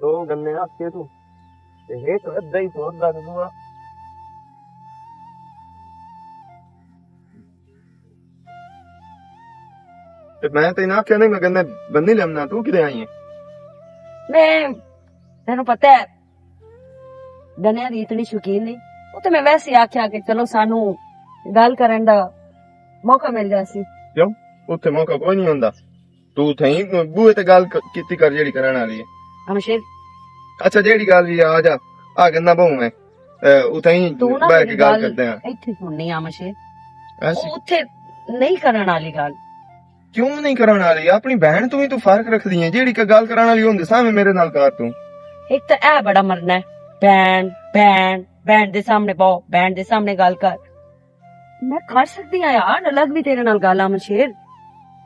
दो गन्ने आके तू ते हे तो अद्धा ही सोचदा दूआ ते मैं तेन आख्या नहीं मैं गन्ने बन्नी लेमना तू किदे आई है मैं तेन पता है गन्ने दी इतनी शौकीन नहीं वो तो मैं वैसे ही आख्या कि चलो सानू गल करन दा मौका मिल जासी क्यों उत्थे मौका कोई नहीं हुंदा तू थई बूए ते गल कीती कर जेड़ी करन वाली है हमेशा अच्छा जेड़ी गल भी आ जा आ गन्ना बहु मैं उथई तू ना बैठ के गल करते हैं इत्थे सुननी आ मशे ऐसी उत्थे नहीं करन वाली गल क्यों नहीं करन वाली अपनी बहन तू ही तू फर्क रखदी है जेड़ी का गल करन वाली हुंदी सामने मेरे नाल कर तू एक तो ए बड़ा मरना है बैंड बैंड बैंड दे सामने पाओ बैंड दे सामने गल कर मैं कर सकती हूँ यार अलग भी तेरे नाल गल आ शेर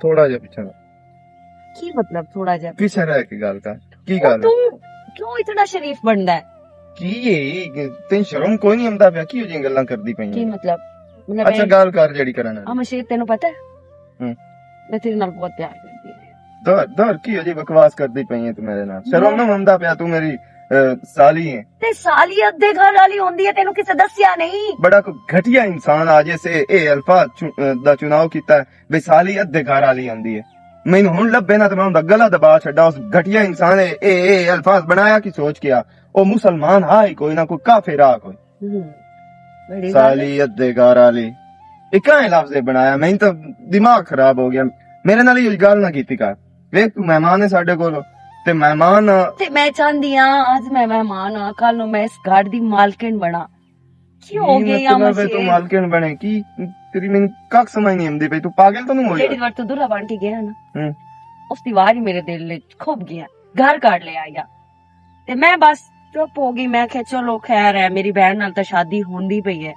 थोड़ा जा पीछे की मतलब थोड़ा जा पीछे रह के गल कर की गल तू क्यों इतना शरीफ बनदा है की ये तेन शर्म कोई नहीं आंदा पिया की जी गल्लां करदी पई की मतलब अच्छा गल कर जेड़ी करन वाली मशेर तेन पता है हम्म मैं तेरे नाल बहुत प्यार करती हूँ दर दर की जी बकवास करदी पई है तू मेरे नाल शर्म ना आंदा पिया तू मेरी साली है ते साली अद्धे घर वाली होंदी है तेनू किसे दस्या नहीं बड़ा को घटिया इंसान आज से ए अल्फाज दा चुनाव कीता है बे साली अद्धे घर वाली आंदी है मैनू हुन लब्बे ना ते मैं उनदा गला दबा छड्डा उस घटिया इंसान ए अल्फाज बनाया की सोच के आ ओ मुसलमान हा ही कोई ना कोई काफिर आ कोई बड़ी साली अद्धे घर वाली इका लफ्ज बनाया मैं तो दिमाग खराब हो गया मेरे नाल ये गल ना कीती कर वेख तू मेहमान है साडे कोल ते मेहमान ते मैं चाहती हां आज मैं मेहमान हां कल नु मैं इस घर दी मालकिन बना की हो गई या मतलब तू मालकिन बने की तेरी मैंने कख समझ नहीं आंदी भाई तू पागल तो नहीं हो जेडी बार तू दूल्हा बन के गया ना उस दीवार ही मेरे दिल में खूब गया घर काट ले आया ते मैं बस चुप हो गई मैं कहा चलो खैर है मेरी बहन नाल तो शादी होंदी पई है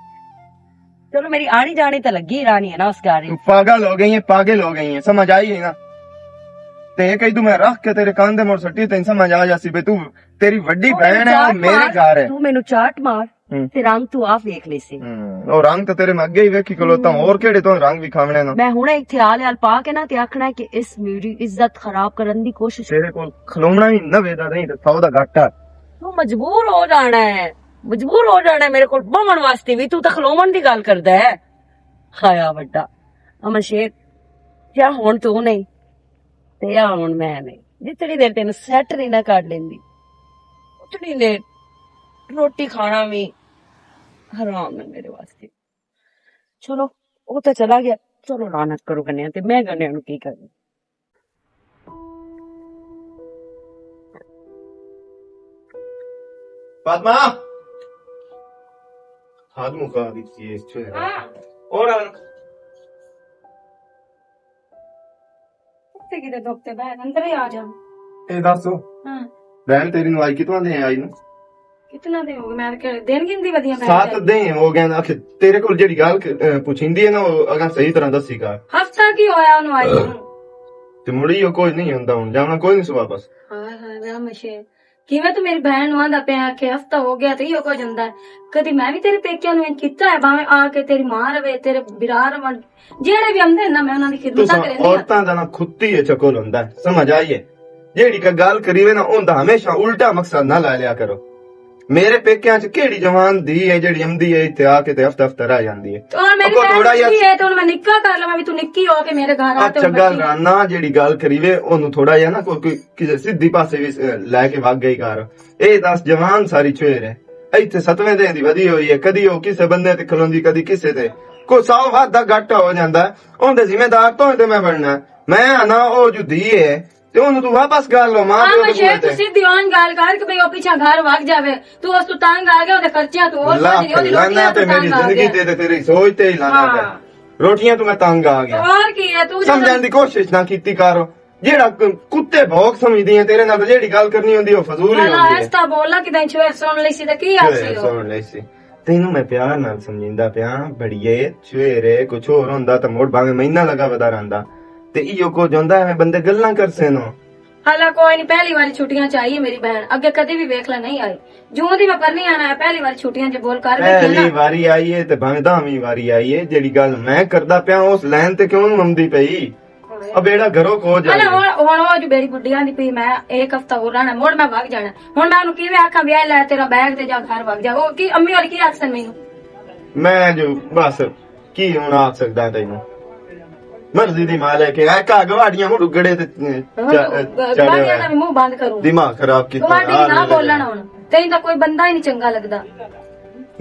चलो मेरी आनी जानी तो लगी रानी है ना उस घर तू पागल हो गई है समझ आई है ना ते कहीं तू मैं रख के तेरे कांधे मोड़ सट्टी तेन समझ आ जासी बे तू तेरी वड्डी बहन है और मेरे घर है तू मेनू चाट मार ते रंग तू आप देख ले सी और रंग तो तेरे मैं अगे ही वेखी खलोता हूं और केड़े तो रंग भी खावणे ना मैं हुणे इत्थे आल पा के ना ते आखना है कि इस मेरी इज्जत खराब करन दी कोशिश तेरे को खलोना ही ना वेदा नहीं ते 100 दा घाटा तू मजबूर हो जाना है मेरे को बमन वास्ते भी तू तो खलोमन दी गल करदा है हाया वड्डा अमन शेर क्या हुण तू नहीं ते या हुण मैं नहीं जितनी देर तेन सैट नहीं ना कर लेंदी उतनी देर रोटी खाना भी हराम है मेरे वास्ते चलो वो तो चला गया चलो लानत करो गन्ने ते मैं गन्ने नु की करूं फातिमा हाथ मुका दी ये छे और किते दोते बहन अंदर ही आ जा ए दसो हां बहन तेरी नु आई कितवा दे आई नु कितना दे हो गए मैं के दिन गिनदी वदिया मैं 7 दिन हो गए आखिर तेरे को जेड़ी गल पुछिंदी है ना अगर सही तरह दसी कर हफ्ता की होया उनु आई ते मुड़ी कोई नहीं हुंदा हुन जाना कोई नहीं सुबह बस हाय हाय वे मशे किवें तू मेरी बहन नु आंदा पे आके हफ्ता हो गया ते यो को जंदा है कदी मैं भी तेरे पेकियां नु कीता है भावे आके तेरी मां रवे तेरे बिरा रवन जेड़े भी आंदे ना मैं उन्हां दी खिदमत करनी औरतां दा ना खुत्ती है चकोल हुंदा है समझ आईए जेड़ी का गल करीवे ना उंदा हमेशा उल्टा मकसद ना ला लिया करो मेरे पेकियां च केड़ी जवान दी है जेड़ी आंदी है इत्थे आके ते हफ्ता हफ्ता रह जांदी है तो मेरी थोड़ा या है तो मैं निक्का कर लवां भी तू निक्की हो के मेरे घर आते अच्छा गल राना जेड़ी गल करीवे ओनु थोड़ा या ना कोई किसे सीधी पासे भी लेके भाग गई घर ए 10 जवान सारी छेर है इत्थे 7वें दिन दी वधी होई है कदी ओ किसे बंदे ते खलोंदी कदी किसे ते को 100 हाथ दा घाटा हो जांदा ओंदे जिम्मेदार तो ते मैं बनना मैं आना ओ जो दी है ते ओनु तू वापस गल लो मां पे शेर तू सीधी ऑन गल कर के भाई ओ पीछे घर भाग जावे तू उस तू तंग आ गया ओदे खर्चा तू और लाना ते मेरी जिंदगी ते तेरी सोच ते ही लाना पे रोटियां तू मैं तंग आ गया और की है तू समझण दी कोशिश ना कीती करो जेड़ा कुत्ते भौंक समझदी है तेरे नाल जेड़ी गल करनी होंदी ओ फजूल ही होंदी है ऐसा बोला कि तैं छुए सुन लई सी ते की आसी हो सुन लई सी तेनू मैं प्यार नाल समझिंदा पिया बड़िए छुएरे कुछ होर होंदा ते मोड़ भावे महीना लगा वदा रंदा ते इयो को जोंदा है बंदे गल्लां कर सेनो हाला कोई नहीं पहली बारी छुट्टियां चाहिए मेरी बहन अगे कदी भी वेख ले नहीं आई जूं दी मैं परनी आना है पहली बारी छुट्टियां च बोल कर पहली बारी आई है ते भावे 10वीं बारी आई है जेड़ी गल मैं करदा पिया उस लाइन ते क्यों मंदी पई अब बेड़ा घरों को ਹਲੇ जाए ਹੁਣ ਉਹ ਜੋ ਮੇਰੀ ਗੁੱਡੀਆਂ ਦੀ ਪਈ ਮੈਂ ਇੱਕ ਹਫਤਾ ਹੋਰ ਰਹਿਣਾ ਮੁੜ ਮੈਂ ਵਗ ਜਾਣਾ ਹੁਣ ਮੈਂ ਉਹਨੂੰ ਕਿਵੇਂ ਆਖਾਂ ਵਿਆਹ ਲੈ ਤੇਰਾ ਬੈਗ ਤੇ ਜਾ ਘਰ ਵਗ ਜਾ ਉਹ ਕੀ ਅੰਮੀ ਵਾਲੀ ਕੀ ਆਖਸਨ ਮੈਨੂੰ मैं जो बस की हूं आ सकदा तैनू मर्जी दी मालिक है का गवाड़ियां मुड़ गड़े ते ਗਵਾਂਢੀਆਂ ਦਾ ਵੀ ਮੂੰਹ ਬੰਦ ਕਰੂੰ दिमाग खराब कीता ਗਵਾਂਢੀ ਨਾ ਬੋਲਣ ਹੁਣ ਤੈਨੂੰ ਤਾਂ ਕੋਈ ਬੰਦਾ ਹੀ ਨਹੀਂ ਚੰਗਾ ਲੱਗਦਾ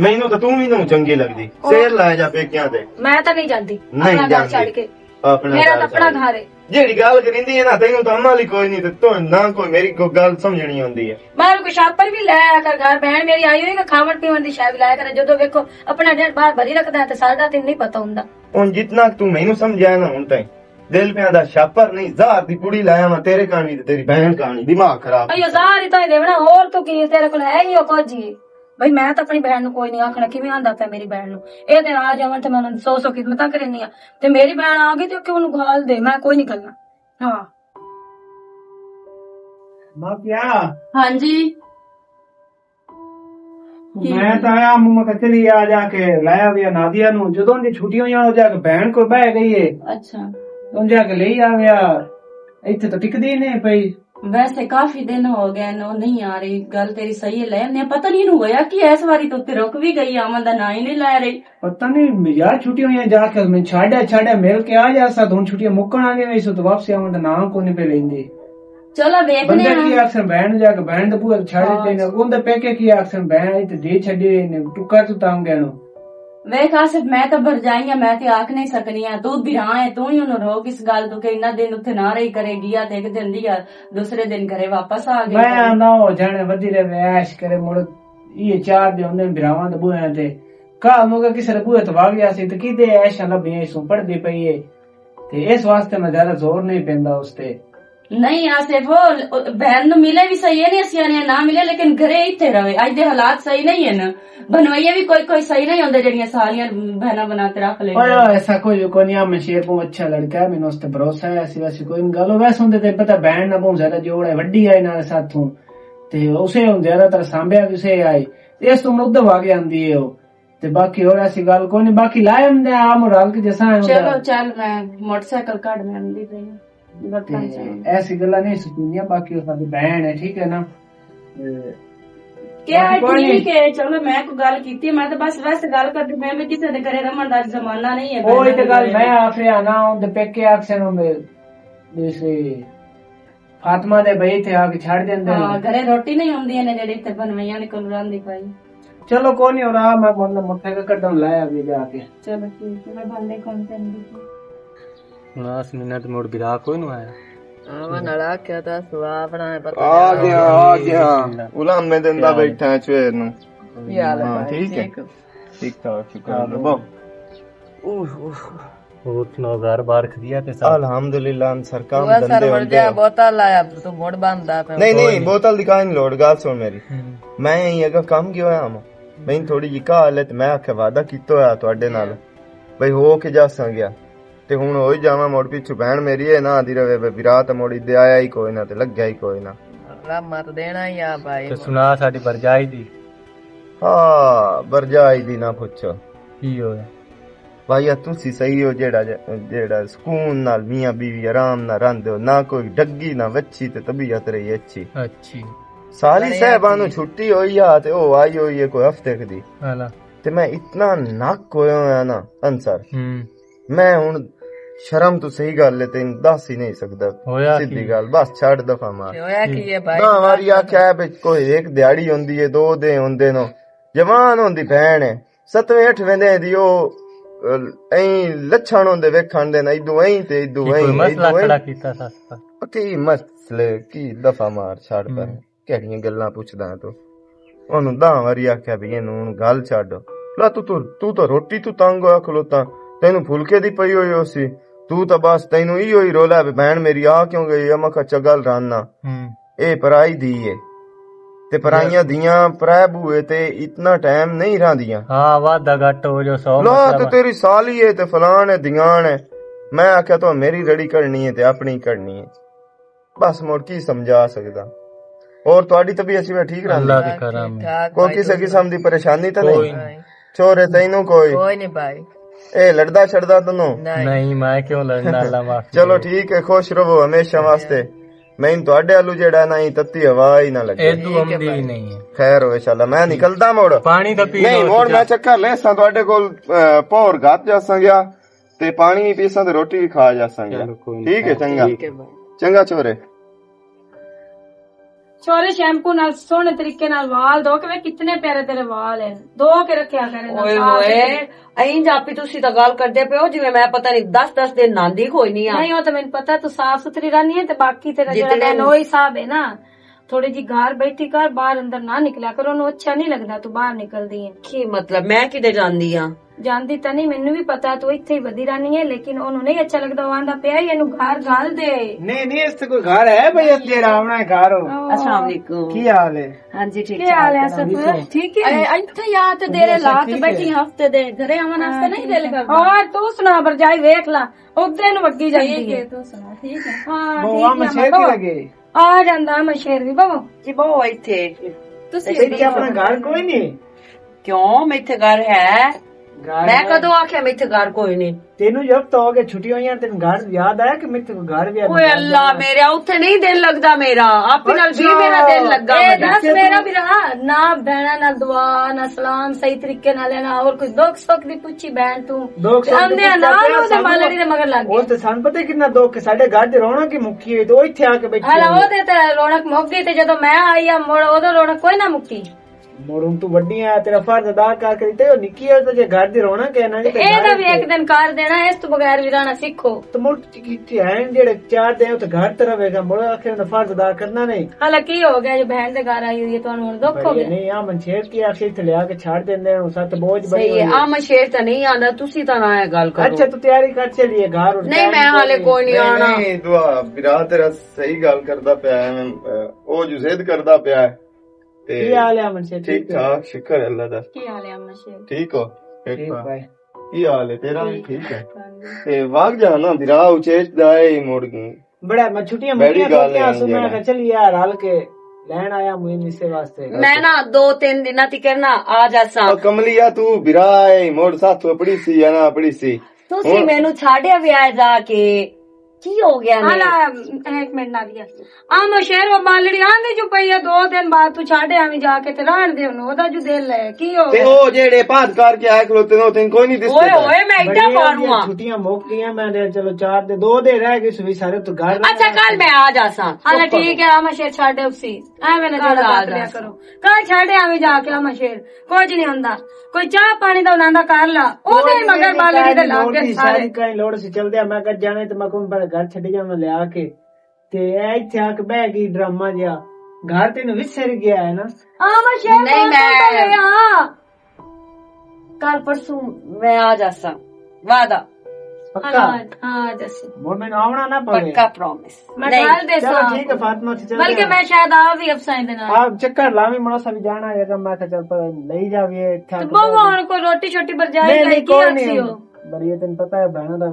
ਮੈਨੂੰ ਤਾਂ ਤੂੰ ਵੀ ਨੂੰ ਚੰਗੀ ਲੱਗਦੀ ਸੇਰ ਲੈ ਜਾ ਪੇਕਿਆਂ ਤੇ ਮੈਂ ਤਾਂ ਨਹੀਂ ਜਾਂਦੀ ਨਹੀਂ ਆਪਣਾ ਘਰ ਜਾਂਦੀ। ਛੱਡ ਕੇ ਆਪਣਾ ਮੇਰਾ ਘਰ ਤਾਂ ਆਪਣਾ ਛੱਡ। ਘਰ ਹੈ ਜਿਹੜੀ ਗੱਲ ਕਰਿੰਦੀ ਹੈ ਨਾ ਤੈਨੂੰ ਤਾਂ ਅਮਲ ਹੀ ਕੋਈ ਨਹੀਂ ਤੇ ਤੂੰ ਨਾ ਕੋਈ ਮੇਰੀ ਕੋਈ ਗੱਲ ਸਮਝਣੀ ਹੁੰਦੀ ਹੈ ਮੈਂ ਕੋਈ ਸ਼ਾਪਰ ਵੀ ਲੈ ਆਇਆ ਕਰ ਘਰ ਬਹਿਣ ਮੇਰੀ ਆਈ ਹੋਈ ਕਿ ਖਾਵਣ ਪੀਵਣ ਦੀ ਸ਼ਾਇ ਵੀ ਲਾਇਆ ਕਰ ਜਦੋਂ ਵੇਖੋ ਆਪਣਾ ਢਿੱਡ ਬਾਹਰ ਭਰੀ ਰੱਖਦਾ ਤੇ ਸਾਡਾ ਤੈਨੂੰ ਨਹੀਂ ਪਤਾ ਹੁੰਦਾ ਹੁਣ ਜਿੰਨਾ ਕੁ ਤੂੰ ਮੈਨੂੰ ਸਮਝਾਇਆ ਨਾ ਹੁਣ ਤਾਈ ਦਿਲ ਪਿਆ ਦਾ ਛਾਪਰ ਨਹੀਂ ਜ਼ਾਰ ਦੀ ਕੁੜੀ ਲਾਇਆ ਮੈਂ ਤੇਰੇ ਕਹਾਣੀ ਤੇ ਤੇਰੀ ਭੈਣ ਕਹਾਣੀ ਦਿਮਾਗ ਖਰਾਬ ਅਯੋ ਜ਼ਾਰ ਹੀ ਤਾਂ ਦੇਵਣਾ ਹੋਰ ਤੂੰ ਕੀ ਤੇਰੇ ਕੋਲ ਹੈ ਹੀ ਉਹ ਕੁਝ ਹੀ ਬਈ ਮੈਂ ਤਾਂ ਆਪਣੀ ਭੈਣ ਨੂੰ ਕੋਈ ਨਹੀਂ ਆਖਣਾ ਕਿਵੇਂ ਆਂਦਾ ਪਿਆ ਮੇਰੀ ਭੈਣ ਨੂੰ ਇਹ ਤੇ ਆ ਜਾਵਣ ਤੇ ਮੈਂ ਉਹਨਾਂ ਦੀ 100 ਖਿਦਮਤਾਂ ਕਰਨੀ ਆ ਤੇ ਮੇਰੀ ਭੈਣ ਆ ਗਈ ਤੇ ਕਿ ਉਹਨੂੰ ਗਾਲ ਦੇ ਮੈਂ ਕੋਈ ਨਹੀਂ ਕਰਨਾ ਹਾਂ माँ क्या ਹਾਂਜੀ मैं तो आया मम्मा कचरी आ जाके लाया गया नादिया नु जदों दी छुट्टियां होईयां ओ जाके बहन को बह गई है ਅੱਛਾ उन जाके ले आ गया इत्थे तो टिकदी नहीं पई ਵੈਸੇ ਕਾਫੀ ਦਿਨ ਹੋ ਗਏ ਨੋ ਨਹੀਂ ਆ ਰਹੀ ਗੱਲ ਤੇਰੀ ਸਹੀ ਹੈ ਲੈ ਨੇ ਪਤਾ ਨਹੀਂ ਇਹਨੂੰ ਹੋਇਆ ਕਿ ਇਸ ਵਾਰੀ ਤੋਂ ਤੇ ਰੁਕ ਵੀ ਗਈ ਆਮਨ ਦਾ ਨਾਂ ਹੀ ਨਹੀਂ ਲੈ ਰਹੀ पता नहीं यार छुट्टियां होईयां जाके मैं छाड़े मिल के आ जा सा हुन छुट्टियां मुक्कण आ गई सो तो वापस आवन दा नाम को नहीं पे लेंदे ਚਲੋ ਵੇਖਨੇ बंदा की ਆ अक्सर बहन जाके बहन दा पूरा छाड़े ते ने उनदे पेके की अक्सर बहन ते दे छड़े ने टुका तू तांग गए नो ਵੇਖ ਆਸਿਫ ਮੈਂ ਤਾਂ ਭਰਜਾਈ ਆ ਮੈਂ ਤੇ ਆਖ ਨਹੀਂ ਸਕਨੀ ਆ ਤੂੰ ਵੀ ਹੈ ਤੂੰ ਹੀ ਉਹਨੂੰ ਰੋਕ ਇਸ ਗੱਲ ਤੋਂ ਕਿ ਇੰਨਾ ਦਿਨ ਉੱਥੇ ਨਾ ਰਹੀ ਕਰੇਗੀ ਆ ਤੇ ਇੱਕ ਦਿਨ ਦੀ ਆ ਦੂਸਰੇ ਦਿਨ ਘਰੇ ਵਾਪਸ ਆ ਗਈ मैं आंदा हो जाने वधी रे ऐश करे मुड़ ये चार दे होंदे बिरावां दे बूहे ते का मुगा किसे दे बूहे तो वाग गया सी ते कीते ऐश लभियां सु पढ़दी पई है ते इस वास्ते मैं ज्यादा जोर नहीं पेंदा उसते ਨਹੀਂ ਆਸਿਫ ਉਹ ਬਹਿਨ ਨੂੰ ਮਿਲੇ ਵੀ ਸਹੀ ਹੈ ਨਹੀਂ ਅਸੀਂ ਆਨੇ ਨਾ ਮਿਲੇ ਲੇਕਿਨ ਘਰੇ ਇੱਥੇ ਰਵੇ ਅੱਜ ਦੇ ਹਾਲਾਤ ਸਹੀ ਨਹੀਂ ਹੈ ਨਾ ਬਣਵਾਈਏ ਵੀ ਕੋਈ ਸਹੀ ਨਹੀਂ ਹੁੰਦੇ ਜਿਹੜੀਆਂ ਸਾਰੀਆਂ ਬਹਿਨਾ ਬਣਾ ਕੇ ਰੱਖ ਲੈ ओए ऐसा कोई को नहीं मैं शेर को अच्छा लड़का है मैंने उस पे भरोसा है ऐसी वैसी कोई गल वैसे होंदे ते पता बहन ना बहुत ज्यादा जोड़ है वड्डी है ना साथों ते उसे हुन ज्यादातर सांभया भी उसे आई इस तो मुद्दा वागे आंदी है वो ते बाकी और ऐसी गल कोई नहीं बाकी लायम दे आ मोरल के जैसा है ਚਲੋ ਚੱਲ ਮੈਂ ਮੋਟਰਸਾਈਕਲ ਕੱਢ ਮੈਂ ਆਂਦੀ ਪਈ ਬਰਤਨ ਚ ऐसी गल्ला नहीं सुनिया बाकी वो साडी बहन है ठीक है ना ਕਿਆ ਕੋਈ ਨੀ। ਠੀਕ ਹੈ ਚਲੋ ਮੈਂ ਕੋਈ ਗੱਲ ਕੀਤੀ ਮੈਂ ਤਾਂ ਬਸ ਵੈਸੇ ਗੱਲ ਕਰਦੀ ਮੈਂ ਵੀ ਕਿਸੇ ਦੇ ਘਰੇ ਰਮਣ ਦਾ ਜ਼ਮਾਨਾ ਨਹੀਂ ਹੈ ਉਹ ਤੇ ਗੱਲ ਮੈਂ ਆਫੇ ਆਣਾ ਉਹਦੇ ਪੇਕੇ ਆਖਸਨ ਹੁੰਦੇ ਜਿਸੇ ਫਾਤਮਾ ਦੇ ਬਈ ਤੇ ਆ ਕੇ ਛੱਡ ਦਿੰਦੇ ਹਾਂ ਨੇ ਘਰੇ ਰੋਟੀ ਨਹੀਂ ਹੁੰਦੀਆਂ ਨੇ ਜਿਹੜੀ ਤੇ ਬਣਵਾਈਆਂ ਨੇ ਕੋਲ ਰਾਂਦੀ ਪਾਈ ਚਲੋ ਕੋਈ ਨਹੀਂ ਹੋਰਾ ਮੈਂ ਮੋਟਰ ਮੋਟਰ ਕੱਢਣ ਲਾਇਆ ਵੀ ਜਾ ਕੇ ਚਲੋ ਠੀਕ ਹੈ ਮੈਂ ਭਾਂਡੇ ਕੌਣ ਕਰਨੀ 10 ਮਿੰਟ ਮੁੜ ਬਿਰਾ ਕੋਈ ਨੂੰ ਆਇਆ ਆਵਾਂ ਨਲਾ ਕਿਆ ਤਾਂ ਸੁਆ ਬਣਾ ਪਤਾ ਆ ਗਿਆ ਉਲਾਮੇ ਦਿੰਦਾ ਬੈਠਾ ਚਵੇਰ ਨੂੰ ਯਾਰ ਹਾਂ ਠੀਕ ਹੈ ਠੀਕ ਠਾਕ ਸ਼ੁਕਰ ਰੱਬੋ ਹੋਰ ਸੁਣਾਓ ਘਰ ਬਾਰ ਖਦੀਆ ਤੇ ਸਭ ਅਲਹਮਦੁਲਿਲਾ ਅਨਸਰ ਕੰਮ ਉਹ ਧੰਦੇ ਸਰ ਹੁੰਦੇ ਵਰਜਾ ਬੋਤਲ ਲਾਇਆ ਤੂੰ ਮੋੜ ਬੰਦਾ ਪਿਆ ਨਹੀਂ ਬੋਤਲ ਦੀ ਕਾਹਨ ਲੋੜ ਗੱਲ ਸੁਣ ਮੇਰੀ ਮੈਂ ਇਹ ਅਗਾ ਕੰਮ ਕਿਉਂ ਆਇਆ ਮੈਂ ਮੈਨੂੰ ਥੋੜੀ ਜਿਹੀ ਕਾਹਲ ਹੈ ਤੇ ਮੈਂ ਆਖਿਆ ਵਾਦਾ ਕੀਤਾ ਹੋਇਆ ਤੁਹਾਡੇ ਨਾਲ ਬਈ ਹੋ ਕੇ ਜਾਸਾਂ ਗਿਆ ਤੇ ਹੁਣ ਹੋਈ ਜਾਵਾਂ ਮੋੜ ਪਿੱਛੋਂ ਭੈਣ ਮੇਰੀ ਇਹ ਨਾ ਆਦੀ ਰਵੇ ਵਿਰਾਤ ਮੋੜੀ ਦੇ ਆਇਆ ਹੀ ਕੋਈ ਨਾ ਤੇ ਲੱਗਿਆ ਹੀ ਕੋਈ ਨਾ ਰੱਬ ਮਤ ਦੇਣਾ ਹੀ ਆ ਭਾਈ ਤੇ ਸੁਣਾ ਸਾਡੀ ਵਰਜਾਈ ਦੀ ਹਾਂ ਬਰਜਾਈ ਦੀ ਨਾ ਪੁੱਛੋ ਕੀ ਹੋਇਆ ਭਾਈਆ ਤੁਸੀਂ ਸਹੀ ਹੋ ਜਿਹੜਾ ਸਕੂਨ ਨਾਲ ਮੀਆਂ ਬੀਵੀ ਆਰਾਮ ਨਾਲ ਰਹਿੰਦੇ ਹੋ ਨਾ ਕੋਈ ਡੱਗੀ ਨਾ ਵੱਛੀ ਤੇ ਤਬੀਅਤ ਰਹੀ ਅੱਛੀ ਅੱਛੀ ਸਾਰੀ ਸਾਹਿਬਾਂ ਨੂੰ ਛੁੱਟੀ ਹੋਈ ਆ ਤੇ ਉਹ ਆਈ ਹੋਈ ਹੈ ਕੋਈ ਹਫਤੇ ਦੀ ਹਾਲਾ ਤੇ ਮੈਂ ਇਤਨਾ ਨੱਕ ਹੋਇਆ ਨਾ ਅਨਸਰ ਹੂੰ ਮੈਂ ਹੁਣ ਸ਼ਰਮ ਤੋਂ ਸਹੀ ਗੱਲ ਹੈ ਤੈਨੂੰ ਦੱਸ ਹੀ ਨਹੀਂ ਸਕਦਾ ਹੋਇਆ ਸਿੱਧੀ ਕੀ? ਗੱਲ ਬਸ ਛੱਡ ਦਫਾ ਮਾਰ ਹੋਇਆ ਕੀ ਹੈ ਭਾਈ ਨਾ ਵਾਰੀ ਆਖਿਆ ਵੀ ਕੋਈ ਇੱਕ ਦਿਹਾੜੀ ਹੁੰਦੀ ਹੈ 2 ਦੇ ਹੁੰਦੇ ਨੋ ਜਵਾਨ ਹੁੰਦੀ ਭੈਣ ਹੈ 7ਵੇਂ 8ਵੇਂ ਦੇ ਦੀ ਉਹ ਐਂ ਲੱਛਣ ਹੁੰਦੇ ਵੇਖਣ ਦੇ ਨਾ ਇਦੂ ਐਂ ਤੇ ਇਦੂ ਕੀ ਕੋਈ ਮਸਲਾ ਐਂ ਖੜਾ ਕੀਤਾ ਸਸਤਾ ਕੀ ਮਸਲੇ ਕੀ ਦਫਾ ਮਾਰ ਛੱਡ ਪਰ ਕਿਹੜੀਆਂ ਗੱਲਾਂ ਪੁੱਛਦਾ ਤੂੰ ਉਹਨੂੰ 10 ਵਾਰੀ ਆਖਿਆ ਵੀ ਇਹਨੂੰ ਗੱਲ ਛੱਡ ਲਾ ਤੂੰ ਤਾਂ ਰੋਟੀ ਤੂੰ ਤੰਗ ਹੋਇਆ ਖਲੋਤਾ ਤੈਨੂੰ ਫੁਲਕੇ ਦੀ ਪਈ ਹੋਈ ਸੀ ਤੂੰ ਤਾਂ ਬਸ ਤੈਨੂੰ ਇਹੋ ਹੀ ਰੋਲਾ ਵੀ ਭੈਣ ਮੇਰੀ ਆ ਕਿਉਂ ਗਈ ਆ ਮੈਂ ਕਿਹਾ ਚਗਲ ਰਾਨਾ ਇਹ ਪਰਾਈ ਦੀ ਏ ਤੇ ਪਰਾਈਆਂ ਦੀਆਂ ਪਰਾਇ ਬੂਏ ਤੇ ਇਤਨਾ ਟਾਈਮ ਨਹੀਂ ਰਹਿੰਦੀਆਂ ਹਾਂ ਵਾਦਾ ਘੱਟ ਹੋ ਜੋ 100 ਲਾ ਤੇ ਤੇਰੀ ਸਾਲੀ ਏ ਤੇ ਫਲਾਣ ਏ ਦੀਆਂ ਨੇ ਮੈਂ ਆਖਿਆ ਤੂੰ ਮੇਰੀ ਰੜੀ ਕਰਨੀ ਏ ਤੇ ਆਪਣੀ ਕਰਨੀ ਏ ਬਸ ਮੋੜ ਕੀ ਸਮਝਾ ਸਕਦਾ और ਤੁਹਾਡੀ ਤਬੀਅਤ ਸੀ ਠੀਕ ਅੱਲਾ ਰਹਿੰਦੀ ਦੀ ਕਰਮ ਕੋਈ ਕਿਸੇ ਕਿਸਮ ਦੀ ਪਰੇਸ਼ਾਨੀ ਤਾਂ ਕੋਈ ਨਹੀਂ ਛੋਰੇ ਤੈਨੂੰ ਕੋਈ ਕੋਈ ਨਹੀਂ ਭਾਈ ए लड़दा छड़दा तनु? नहीं मैं क्यों लड़ना, अल्लाह माफ करे। चलो ठीक है, खुश रहो हमेशा वास्ते। मैंने ਤੁਹਾਡੇ ਆਲੂ ਜਿਹੜਾ ਨਾ ਹੀ ਤੱਤੀ ਹਵਾ ਹੀ ਨਾ ਲੱਗੇ। एदू अमदी भी नहीं है। खैर हो इंशाल्लाह। मैं निकलदा मोड़। पानी तो पी नहीं लो मोड़ मैं चक्कर लेसां ਤੁਹਾਡੇ ਕੋਲ ਭੌਰ ਘਾਤ ਜਾਸਾਂ ਗਿਆ ਤੇ ਪਾਣੀ ਵੀ ਪੀਸਾਂ ਤੇ ਰੋਟੀ ਵੀ ਖਾ ਜਾਸਾਂ ਗਿਆ। चलो कोई नहीं। ठीक है चंगा चंगा छोरे। छोरे शैम्पू नाल सोहने तरीके नाल वाल धो के वे कितने प्यारे तेरे वाल हैं, धो के रखिया करे ना ਓਏ साफ ਹੋਏ सुथरे। ਐਂ ਜਾਪੀ ਤੁਸੀਂ ਤਾਂ ਗੱਲ ਕਰਦੇ ਪਿਓ ਜਿਵੇਂ ਮੈਂ ਪਤਾ ਨਹੀਂ 10-10 ਦਿਨ ਨਾਂਦੀ ਕੋਈ ਨਹੀਂ ਆ। नहीं हो तो मैंने पता तू साफ सुथरी रहनी है, तो बाकी तेरा जितने जो दिन वही हिसाब है ना। थोड़ी जी घर बैठी कर, बाहर अंदर ना निकला करो, ओनू अच्छा नहीं लगदा तू बाहर निकलदी है। ਕੀ ਮਤਲਬ ਮੈਂ ਕਿਤੇ ਜਾਂਦੀ ਆ? जानदी तो नहीं, मैनू भी पता तू इत्थे ही वधी रहनी है, लेकिन ओनू नहीं अच्छा लगदा, वो आंदा पिया एनू घर घाल दे। नहीं नहीं इस कोई घर है भाई, असली रावना है घर हो। अस्सलाम वालेकुम। की हाल है? हाँ जी ठीक क्या हाल है सब? ठीक है। ਇੱਥੇ ਯਾਰ ਤੇ ਦੇਰੇ ਲਾ ਕੇ ਬੈਠੀ ਹਫਤੇ ਦੇ ਘਰੇ ਆਉਣ ਵਾਸਤੇ ਨਹੀਂ ਦਿਲ ਕਰਦਾ। और तू सुना भरजाई वेख ला उधर नु वगी जाती ਠੀਕ है। ਹੈ ਤੂੰ ਸੁਣਾ ਠੀਕ ਹੈ। हां वो ठीक हम है शेर बाबा। के लगे आ जांदा मैं शेर भी बाबा। ਜੀ ਬਹੁ ਇੱਥੇ ਤੁਸੀਂ इतने अपना घर कोई नहीं ਕਿਉਂ ਮੈਥੇ ਘਰ ਹੈ? घर ਮੈਂ है। ਕਦੋਂ ਆਖਿਆ ਮੈਥੇ ਘਰ ਕੋਈ ਨਹੀਂ? तेनू जब तो हो गए छुट्टी हुई तेन घर याद आया कि मैं तेरे घर भी ਓਏ ਅੱਲਾ ਮੇਰਾ ਉੱਥੇ ਨਹੀਂ ਦਿਲ ਲੱਗਦਾ ਮੇਰਾ, ਆਪੇ ਨਾਲ ਵੀ ਮੇਰਾ ਦਿਲ ਲੱਗਾ ए ਵਾ। दस मेरा भी रहा ना, बहना ना दुआ ना सलाम सही तरीके नाल लेना, और कोई दुख सुख दी पूछी बहन तू दुख सुख दी आंदे पूछी ना बहन, ओदे सानू- मालड़ी दे मगर लग वो गए। तो सन पता कितना दुख है साडे घर दी रौनक की मुक्की है, तो इत्थे आके बैठी हां ओदे ते रौनक मुक गई, ते जदों मैं आई आ मोड़ ओदो रौनक कोई ना मुक्की। मोड़ूं तू वड्डी है, तेरा फर्ज अदा कर के ते निक्की है, तो जे घर दी रौनक है ना ते एदा भी एक दिन कर देना, इस तो बगैर भी रहना सीखो। तो मुड़ की है जेड़े 4 दिन तो घर तरफ रहेगा, मोड़ आखिर ना फर्ज अदा करना नहीं। हालां की हो गया जो बहन दे घर आई हुई है, तो हुन दुख हो ये गया। नहीं आ मनशेर की आखिर इत्थे ले आके छाड़ देंदे हैं, सत बोझ बनी ਸਹੀ ਹੈ हुई है। ਆ ਮੈਂ ਸ਼ੇਰ ਤਾਂ ਨਹੀਂ ਆਂਦਾ, ਤੁਸੀਂ ਤਾਂ ਨਾ ਇਹ ਗੱਲ ਕਰੋ। अच्छा तू तैयारी कर चलिए घर और ਨਹੀਂ ਮੈਂ ਹਾਲੇ ਕੋਈ ਨਹੀਂ ਆਣਾ। ਨਹੀਂ ਦੁਆ ਵੀਰਾ ਤੇਰਾ ਸਹੀ ਗੱਲ ਕਰਦਾ ਪਿਆ ਹੈ। ਉਹ ਜੋ ਜ਼ਿੱਦ ਕਰਦਾ ਪਿਆ ਹੈ ਤੇ की हाल है मनशेर? ठीक ठाक शुक्र है अल्लाह दा। की हाल है अम्मा शेर? ठीक हो? ठीक भाई। ਕੀ ਹਾਲ ਹੈ ਤੇਰਾ? ਵੀ ਠੀਕ ਹੈ ਤੇ ਵਾਗ ਜਾਣਾ ਵੀਰਾ ਉਚੇਚ ਦਾ ਹੈ ਮੋੜ ਗਈ। बड़ा मैं छुट्टियां बड़ी मुक्कियां गल तो है सो मैं जेड़ा। कहा चल यार हल के लैन आया मुझे इसे वास्ते। ਮੈਂ ਨਾ 2-3 ਦਿਨਾਂ ਤੱਕ ਨਾ ਆ ਜਾਸਾਂ। ਉਹ ਕਮਲੀਆ ਤੂੰ ਵੀਰਾ ਹੈ ਮੋੜ ਸਾਥੋਂ ਪੜੀ ਸੀ ਜਾਂ ਨਾ ਪੜੀ ਸੀ? ਤੁਸੀਂ ਮੈਨੂੰ ਛਾੜਿਆ ਵੀ ਆ ਜਾ ਕੇ ਕੀ ਹੋ ਗਿਆ ਨੇ? हाला एक मिनट ना दिया आम शेर वो मालड़ी आंदी जो पई है, 2 दिन बाद तू छाड़े आवी जाके ते रहन दे ओनू, ओदा जो दिल है की हो ਤੇ गया? ਉਹ ਜਿਹੜੇ ਬਾਤ ਕਰਕੇ ਆਏ ਖਲੋਤੇ ਨੇ ਉਹ ਤੈਨੂੰ ਕੋਈ ਨਹੀਂ ਦਿਸਦਾ। ਓਏ ਓਏ ਮੈਂ ਇੱਡਾ ਮਾਰੂਆ। छुट्टियां मुक गई मैं दे चलो 4 दिन 2 दिन रह गए सुबह सारे तो घर ਅੱਛਾ ਕੱਲ ਮੈਂ ਆ ਜਾਸਾਂ। हाला ठीक है आम शेर छाड़े उसी एवें ना कल जड़ा आ कर लिया जा। करो, कल छाड़े आवी जाके आम शेर कुछ नहीं हुंदा, कोई चाह पानी दा उनांदा कर ला, ओदे ही मगर मालड़ी दे लाग गए सारे। कहीं लोड़ से चल दिया मैं कर जाने तो मैं कोई बड़ा घर छड़ जा मैं ले आके ते इत्थे आके बह गई ड्रामा जिया घर तेन विसर गया है ना। आम शेर नहीं, मैं- हां ਕੱਲ ਪਰਸੋਂ ਮੈਂ ਆ ਜਾਸਾਂ, ਵਾਦਾ पक्का हां जैसे मोर में आवना ना पवे। ਪੱਕਾ प्रॉमिस। मैं डाल दे चलो सा, ठीक है फातिमा से चल बल्कि मैं शायद आ भी अफसाई देना आप चक्कर लावी मड़ा सा भी जाना है मैं कहा चल पर ले जावे इत्थे बाबा और कोई रोटी छोटी पर जाए नहीं नहीं नहीं की कोई अच्छी नहीं हो। बड़ी तेन पता है बहना दा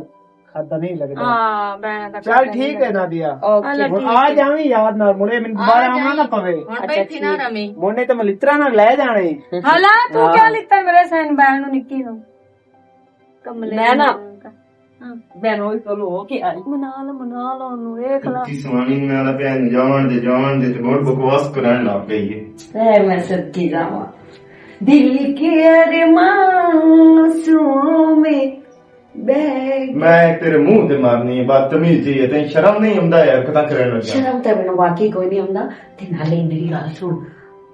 खाता नहीं लगता। हां बहना दा चल ठीक है नादिया ਓਕੇ ਹੁਣ ਆ ਜਾਵੀਂ ਯਾਦ ਨਾਲ ਮੁੜੇ ਮੈਨੂੰ ਬਾਹਰ ਆਉਣਾ ਨਾ ਪਵੇ। ਹੁਣ ਬੈਠੀ ਨਾ ਰਮੀ। ਮੁੰਡੇ ਤੇ ਮੈਂ ਲਿਤਰਾ ਨਾਲ ਲੈ ਜਾਣੇ। हाला तू क्या लिखता है मेरे सहन बहन नु निक्की नु कमले मैं ना- हां ਬੈਨ ਹੋਈ ਕੋਲ ਹੋ ਕੇ ਆਈ। मना लो नु देख ला ਕੀ ਸਵਾਣੀ ਨਾਲ ਭੈਣ ਜਾਵਣ ਦੇ ਤੇ ਬਹੁਤ ਬਕਵਾਸ ਕਰਨ ਲੱਗ ਗਈ ਹੈ। ਐ ਮੈਂ ਸੱਚੀ ਜਾਵਾਂ ਦਿਲ ਕੇ ਅਰਮਾਨ में ਬੈਗ। ਮੈਂ ਤੇਰੇ ਮੂੰਹ ਤੇ ਮਾਰਨੀ ਹੈ ਬਦਤਮੀਜ਼ੀ ਹੈ ਤੈਨੂੰ ਸ਼ਰਮ ਨਹੀਂ ਆਉਂਦਾ ਯਾਰ ਕਿਦਾਂ ਕਰਨ ਲੱਗਾ? ਸ਼ਰਮ ਤਾਂ ਮੈਨੂੰ ਵਾਕਈ ਕੋਈ ਨਹੀਂ ਆਉਂਦਾ। ਤੇ ਨਾਲੇ ਮੇਰੀ ਗੱਲ ਸੁਣ,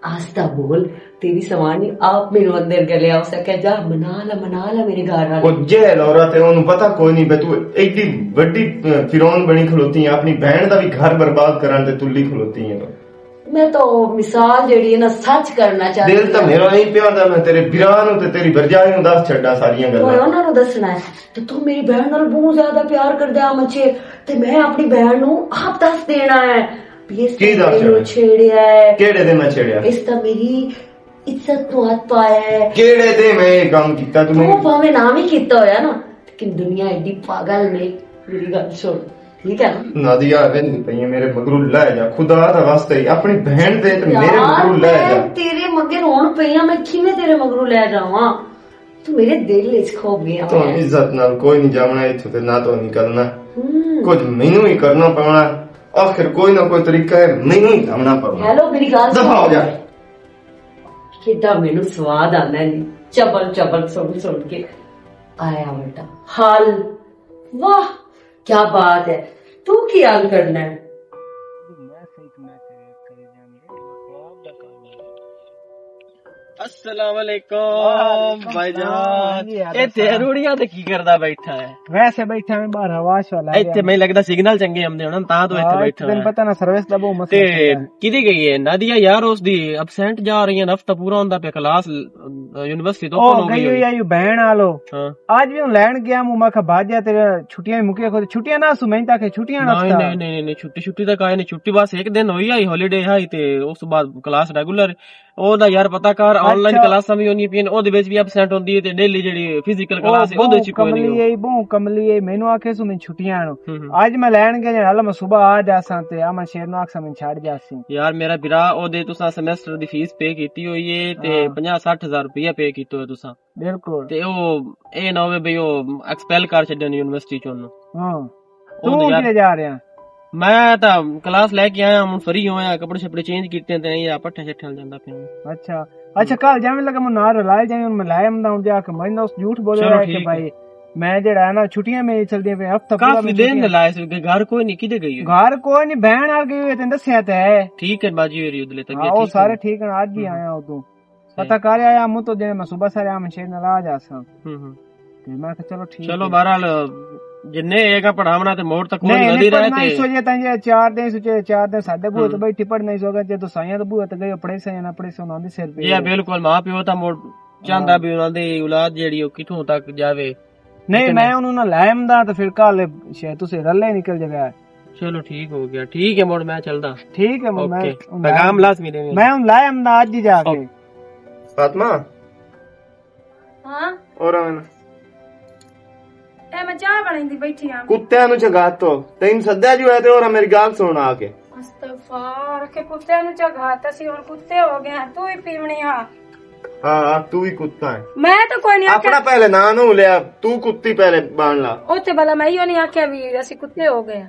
ਆਸਤਾ ਬੋਲ, ਤੇਰੀ ਸਵਾਣੀ ਆਪ ਮੈਨੂੰ ਅੰਦਰ ਕਰ ਲਿਆ। ਉਸੇ ਕਹਿ ਜਾ ਮਨਾ ਲਾ ਮੇਰੇ ਘਰ ਵਾਲੇ। ਉਹ ਜੇਲ ਔਰਤ ਹੈ ਉਹਨੂੰ ਪਤਾ ਕੋਈ ਨਹੀਂ ਬਈ ਤੂੰ ਐਡੀ ਵੱਡੀ ਫਿਰੌਨ ਬਣੀ ਖਲੋਤੀ ਹੈ ਆਪਣੀ ਭੈਣ ਦਾ ਵੀ ਘਰ ਬਰਬਾਦ ਕਰਨ ਤੇ ਤੁੱਲੀ ਖਲੋਤੀ ਹੈ। ਮੈਂ ਤਾਂ ਉਹ ਮਿਸਾਲ ਜਿਹੜੀ ਹੈ ਨਾ ਸੱਚ ਕਰਨਾ ਚਾਹਦੀ ਦਿਲ ਤਾਂ ਮੇਰਾ ਨਹੀਂ ਪਿਆਦਾ ਮੈਂ ਤੇਰੇ ਵੀਰਾਂ ਨੂੰ ਤੇ ਤੇਰੀ ਭਰਜਾਈ ਨੂੰ ਦੱਸ ਛੱਡਾਂ ਸਾਰੀਆਂ ਓਏ ਗੱਲਾਂ। ਉਹਨਾਂ ਨੂੰ ਦੱਸਣਾ ਹੈ ਤੇ ਤੂੰ ਮੇਰੀ ਭੈਣ ਨਾਲ ਬਹੁਤ ਜ਼ਿਆਦਾ ਪਿਆਰ ਕਰਦਾ ਮੱਛੇ, ਤੇ ਮੈਂ ਆਪਣੀ ਭੈਣ ਨੂੰ ਆਪ ਦੱਸ ਦੇਣਾ ਹੈ ਵੀ ਇਸ ਕੀ ਦੱਸ ਮੈਨੂੰ ਦੇਣਾ? ਛੇੜਿਆ ਹੈ, ਕਿਹੜੇ ਦੇ ਮੈਂ ਛੇੜਿਆ? ਇਸ ਤਾਂ ਮੇਰੀ ਇੱਜ਼ਤ ਨੂੰ ਹੱਥ ਪਾਇਆ ਹੈ। ਕਿਹੜੇ ਦੇ ਮੈਂ ਇਹ ਕੰਮ ਕੀਤਾ ਤੂੰ? ਤੂੰ ਭਾਵੇਂ ਨਾ ਵੀ ਕੀਤਾ ਹੋਇਆ ਨਾ, ਲੇਕਿਨ ਦੁਨੀਆ ਐਡੀ ਪਾਗਲ ਨੇ। ਮੇਰੀ ਗੱਲ ਸੁਣ, ਠੀਕ ਹੈ ਨਾ? ਨਾਦੀਆ ਵੇਂਦੀ ਪਈ ਹੈ ਮੇਰੇ ਮਗਰੂ ਲੈ ਜਾ ਖੁਦਾ ਦਾ ਵਾਸਤੇ ਹੀ, ਆਪਣੀ ਭੈਣ ਦੇ ਤੇ ਮੇਰੇ ਯਾਰ, ਮਗਰੂ ਲੈ ਮੈਂ ਜਾ। ਤੇਰੇ ਮਗਰ ਹੋਣ ਪਈਆਂ, ਮੈਂ ਕਿਵੇਂ ਤੇਰੇ ਮਗਰੂ ਲੈ ਜਾਵਾਂ? ਤੂੰ ਮੇਰੇ ਦਿਲ ਵਿੱਚ ਖੋ ਗਿਆ ਤੋਂ ਇੱਜ਼ਤ ਨਾਲ ਕੋਈ ਨਹੀਂ ਜਾਵਣਾ ਇੱਥੋਂ ਤੇ ਨਾ ਤੋਂ ਨਿਕਲਣਾ ਕੁਝ ਮੈਨੂੰ ਹੀ ਕਰਨਾ ਪੈਣਾ ਆਖਿਰ ਕੋਈ ਨਾ ਕੋਈ ਤਰੀਕਾ ਹੈ ਮੈਨੂੰ ਹੀ ਕਰਨਾ ਪੈਣਾ ਹੈਲੋ ਮੇਰੀ ਗੱਲ ਦਫਾ ਹੋ ਜਾ ਕਿੱਦਾਂ ਮੈਨੂੰ ਸਵਾਦ ਆਉਂਦਾ ਹੈ ਚਬਲ ਚਬਲ ਸੁਣ ਕੇ ਆਇਆ ਬੇਟਾ ਹਾਲ ਵਾਹ ਕੀ ਬਾਤ ਹੈ ਤੂੰ ਕੀ ਹਾਲ ਕਰਨਾ ਹੈ अस्सलाम वालेकुम भाईजान ਇੱਥੇ ਰੂੜੀਆਂ ਤੇ ਕੀ ਕਰਦਾ ਬੈਠਾ ਹੈ ਵੈਸੇ ਬੈਠਾ ਮੈਂ ਬਾਹਰ ਹਵਾਸ਼ ਵਾਲਾ ਇੱਥੇ ਮੈਨੂੰ ਲੱਗਦਾ ਸਿਗਨਲ ਚੰਗੇ ਆਉਂਦੇ ਹੋਣ ਤਾਂ ਤੂੰ ਇੱਥੇ ਬੈਠਾ ਤੈਨੂੰ ਹੈ ਪਤਾ ਨਾ ਸਰਵਿਸ ਦਾ ਬਹੁਤ ਤੇ ਮਸਲਾ ਕਿਹਦੀ ਗਈ ਹੈ ਨਾਦੀਆ ਯਾਰ ਉਸ ਦੀ ਅਬਸੈਂਟ ਜਾ ਰਹੀ ਹੈ ਹਫਤਾ ਪੂਰਾ ਹੁੰਦਾ ਪਿਆ ਕਲਾਸ ਯੂਨੀਵਰਸਿਟੀ ਤੋਂ ਉਹ ਗਈ ਹੋਈ ਆਈ ਬਹਿਣ ਆਲੋ ਹਾਂ ਅੱਜ ਵੀ ਉਹ ਲੈਣ ਗਿਆ ਮੂੰ ਮੈਂ ਕਿਹਾ ਬਾਜਿਆ ਤੇਰੇ ਛੁੱਟੀਆਂ ਹੀ ਮੁੱਕੀਆਂ ਖੋ ਛੁੱਟੀਆਂ ਨਾ ਸੁ ਮੈਂ ਤਾਂ ਕਿ ਛੁੱਟੀਆਂ ਨਾ ਨਹੀਂ ਛੁੱਟੀ ਤਾਂ ਕਾਇ ਨਹੀਂ ਛੁੱਟੀ ਬਸ ਇੱਕ ਦਿਨ ਹੋਈ ਆਈ ਹੌਲੀਡੇ ਆਈ ਤੇ ਉਸ ਤੋਂ ਬਾਅਦ ਕਲਾਸ ਰੈਗੂਲਰ ਉਹਦਾ ਯਾਰ ਪਤਾ ਕਰ ਆਨਲਾਈਨ ਕਲਾਸਾਂ ਵੀ ਹੋਣੀਆਂ ਪਈਆਂ ਉਹਦੇ ਵਿੱਚ ਵੀ ਐਬਸੈਂਟ ਹੁੰਦੀ ਹੈ ਤੇ ਡੇਲੀ ਜਿਹੜੀ ਫਿਜ਼ੀਕਲ ਕਲਾਸ ਹੈ ਉਹਦੇ ਵਿੱਚ ਕੋਈ ਨਹੀਂ ਕਮਲੀ ਮੈਨੂੰ ਆਖੇ ਸੁ ਮੈਂ ਛੁੱਟੀਆਂ ਨੂੰ ਅੱਜ ਮੈਂ ਲੈਣ ਗਿਆ ਹਲ ਮੈਂ ਸਵੇਰ ਆ ਜਾਸਾਂ ਤੇ ਆ ਮੈਂ ਸ਼ੇਰ ਨੂੰ ਆਖਸਾਂ ਮੈਂ ਛੱਡ ਜਾਸੀ ਯਾਰ ਮੇਰਾ ਵੀਰਾ ਉਹਦੇ ਤੁਸੀਂ ਸਮੈਸਟਰ ਦੀ ਫੀਸ ਪੇ ਕੀਤੀ ਹੋਈ ਏ ਤੇ 50-60,000 ਰੁਪਇਆ ਪੇ ਕੀਤਾ ਹੋਇਆ ਤੁਸੀਂ ਬਿਲਕੁਲ ਤੇ ਉਹ ਇਹ ਨਾ ਹੋਵੇ ਬਈ ਉਹ ਐਕਸਪੈਲ ਕਰ ਛੱਡਣ ਯੂਨੀਵਰਸਿਟੀ ਚੋਂ ਉਹਨੂੰ ਹਾਂ ਤੂੰ ਕਿੱਥੇ ਜਾ ਰਿਹਾ ਮੈਂ ਤਾਂ ਕਲਾਸ ਲੈ ਕੇ ਆਇਆ ਹੁਣ ਫਰੀ ਹੋਇਆ ਕੱਪੜੇ ਛਪੜੇ ਚੇਂਜ ਕੀਤੇ ਤੇ ਇਹ ਪੱਠੇ ਛੱਠੇ ਜਾਂਦਾ ਪਿਆ ਅੱਛਾ ਕੱਲ ਜਾਵੇਂ ਲੱਗਾ ਮੈਂ ਨਾਲ ਲਾਇ ਜਾਵੇਂ ਹੁਣ ਮੈਂ ਲਾਇਆ ਮੈਂ ਹੁਣ ਜਾ ਕੇ ਮੈਂ ਉਸ ਝੂਠ ਬੋਲਿਆ ਕਿ ਭਾਈ ਮੈਂ ਜਿਹੜਾ ਨਾ ਛੁੱਟੀਆਂ ਮੇਰੀ ਚਲਦੀਆਂ ਪਈਆਂ ਹਫਤਾ ਪੂਰਾ ਕਾਫੀ ਦਿਨ ਲਾਇਆ ਸੀ ਘਰ ਕੋਈ ਨਹੀਂ ਕਿਤੇ ਗਈ ਘਰ ਕੋਈ ਨਹੀਂ ਬਹਿਣ ਆ ਗਈ ਹੋਈ ਤੈਨੂੰ ਦੱਸਿਆ ਤਾਂ ਹੈ ਠੀਕ ਹੈ ਬਾਜੀ ਹੋਰੀ ਉਦਲੇ ਤੱਕ ਉਹ ਸਾਰੇ ਠੀਕ ਹਨ ਅੱਜ ਹੀ ਆਇਆ ਉਦੋਂ ਪਤਾ ਕਰ ਆਇਆ ਮੂੰ ਤੋਂ ਜੇ ਮੈਂ ਸਵੇਰ ਸਾਰੇ ਆ ਮਸ਼ੀਨ ਨਾਲ ਆ ਜਾਸਾਂ ਤੇ ਮੈਂ ਕਿਹਾ ਚਲੋ ਠੀਕ ਚਲੋ ਬਹਰਾਲ ਜਿੰਨੇ ਏਗਾ ਪੜਾਵਣਾ ਤੇ ਮੋੜ ਤੱਕ ਕੋਈ ਵਧੀ ਰਹੇ ਤੇ ਸੋਚੇ ਤਾਂ ਜੇ 4 ਦਿਨ ਸਾਡੇ ਬੂਹੇ ਤੇ ਬੈਠੀ ਪੜਨਾ ਹੀ ਸੋਗਾ ਜੇ ਤੂੰ ਸਾਈਆਂ ਦੇ ਬੂਹੇ ਤੇ ਗਏ ਪੜੇ ਸਾਈਆਂ ਨਾ ਪੜੇ ਸੋ ਉਹਨਾਂ ਦੇ ਸਿਰ ਤੇ ਇਹ ਬਿਲਕੁਲ ਮਾਂ ਪਿਓ ਤਾਂ ਮੋੜ ਚਾਹੁੰਦਾ ਵੀ ਉਹਨਾਂ ਦੀ ਔਲਾਦ ਜਿਹੜੀ ਉਹ ਕਿਥੋਂ ਤੱਕ ਜਾਵੇ ਨਹੀਂ ਮੈਂ ਉਹਨੂੰ ਨਾ ਲੈ ਆਂਦਾ ਤੇ ਫਿਰ ਕੱਲ ਸ਼ਾਇਦ ਤੁਸੀਂ ਰੱਲੇ ਨਿਕਲ ਜਾਵੇ ਚਲੋ ਠੀਕ ਹੋ ਗਿਆ ਠੀਕ ਹੈ ਮੋੜ ਮੈਂ ਚੱਲਦਾ ਠੀਕ ਹੈ ਮੈਂ ਪੈਗਾਮ ਲਾਜ਼ਮੀ ਦੇਵੇ ਮੈਂ ਹੁਣ ਲੈ ਆਂਦਾ ਅੱਜ ਹੀ ਜਾ ਕੇ ਫਾਤਮਾ ਹਾਂ ਔਰ ਆਵਨ ਇਹ ਮੈਂ ਚਾਹ ਬਣਾਉਂਦੀ ਬੈਠੀ ਆ ਕੁੱਤਿਆਂ ਨੂੰ ਜਗਾਤੋ ਤੈਨੂੰ ਸੱਦਿਆ ਜੋ ਹੈ ਤੇ ਔਰ ਮੇਰੀ ਗੱਲ ਸੁਣ ਆ ਕੇ ਅਸਤਗਫਾਰ ਕਿ ਕੁੱਤਿਆਂ ਨੂੰ ਝਗਾਤਾ ਸੀ ਹੁਣ ਕੁੱਤੇ ਹੋ ਗਏ ਤੂੰ ਹੀ ਪੀਵਣੀ ਆ ਹਾਂ ਤੂੰ ਵੀ ਕੁੱਤਾ ਹੈ ਮੈਂ ਤਾਂ ਕੋਈ ਨਹੀਂ ਆਪਣਾ ਪਹਿਲੇ ਨਾਂ ਨੂੰ ਲਿਆ ਤੂੰ ਕੁੱਤੀ ਪਹਿਲੇ ਬਣ ਲਾ ਉੱਥੇ ਭਲਾ ਮੈਂ ਹੀ ਨਹੀਂ ਆਖਿਆ ਵੀ ਅਸੀਂ ਕੁੱਤੇ ਹੋ ਗਏ